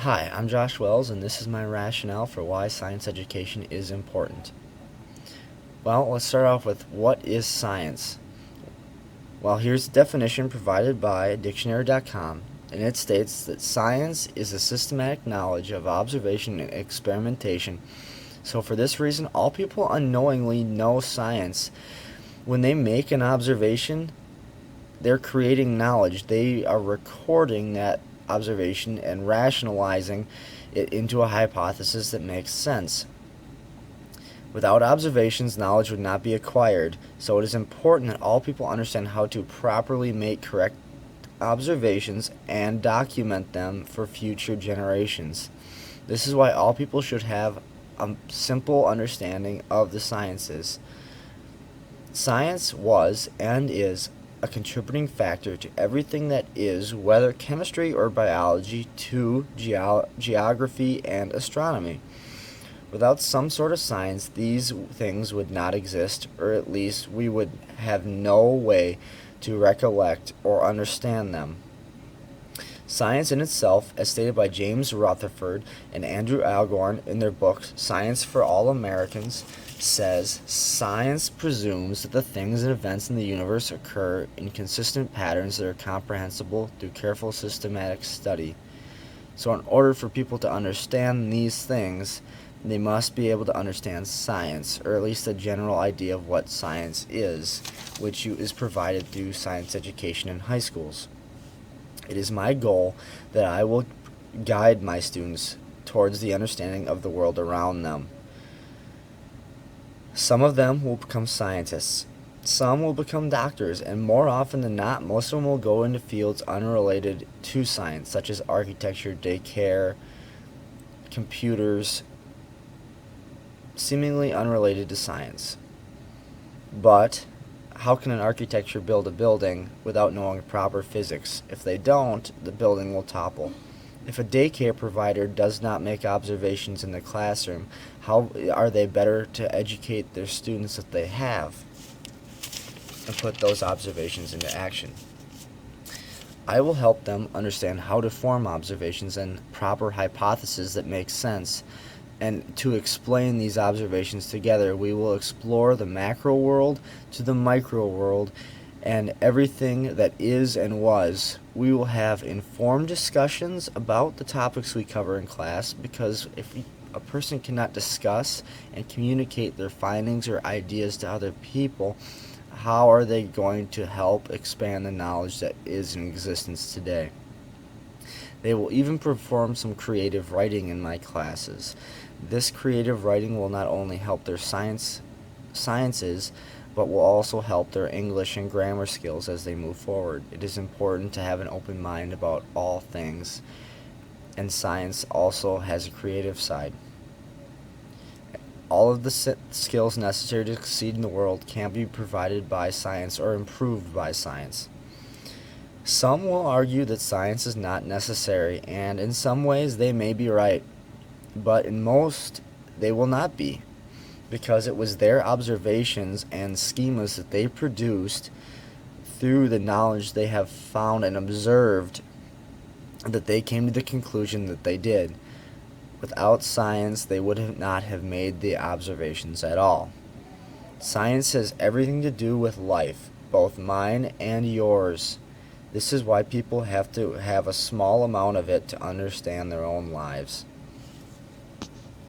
Hi, I'm Josh Wells, and this is my rationale for why science education is important. Well, let's start off with what is science? Well, here's the definition provided by dictionary.com, and it states that science is a systematic knowledge of observation and experimentation. So, for this reason, all people unknowingly know science. When they make an observation, they're creating knowledge. They are recording that observation and rationalizing it into a hypothesis that makes sense. Without observations, knowledge would not be acquired, so it is important that all people understand how to properly make correct observations and document them for future generations. This is why all people should have a simple understanding of the sciences. Science was and is a contributing factor to everything that is, whether chemistry or biology, to geography and astronomy. Without some sort of science, these things would not exist, or at least we would have no way to recollect or understand them. Science in itself, as stated by James Rutherford and Andrew Algorn in their book Science for All Americans, says science presumes that the things and events in the universe occur in consistent patterns that are comprehensible through careful systematic study. So in order for people to understand these things, they must be able to understand science, or at least a general idea of what science is, which is provided through science education in high schools. It is my goal that I will guide my students towards the understanding of the world around them. Some of them will become scientists. Some will become doctors, and more often than not, most of them will go into fields unrelated to science, such as architecture, daycare, computers, seemingly unrelated to science. But how can an architecture build a building without knowing proper physics? If they don't, the building will topple. If a daycare provider does not make observations in the classroom, how are they better to educate their students that they have and put those observations into action? I will help them understand how to form observations and proper hypotheses that make sense. And to explain these observations together, we will explore the macro world to the micro world and everything that is and was. We will have informed discussions about the topics we cover in class, because if a person cannot discuss and communicate their findings or ideas to other people, how are they going to help expand the knowledge that is in existence today? They will even perform some creative writing in my classes. This creative writing will not only help their sciences, but will also help their English and grammar skills as they move forward. It is important to have an open mind about all things, and science also has a creative side. All of the skills necessary to succeed in the world can be provided by science or improved by science. Some will argue that science is not necessary, and in some ways they may be right, but in most they will not be, because it was their observations and schemas that they produced through the knowledge they have found and observed that they came to the conclusion that they did. Without science, they would not have made the observations at all. Science has everything to do with life, both mine and yours. This is why people have to have a small amount of it to understand their own lives.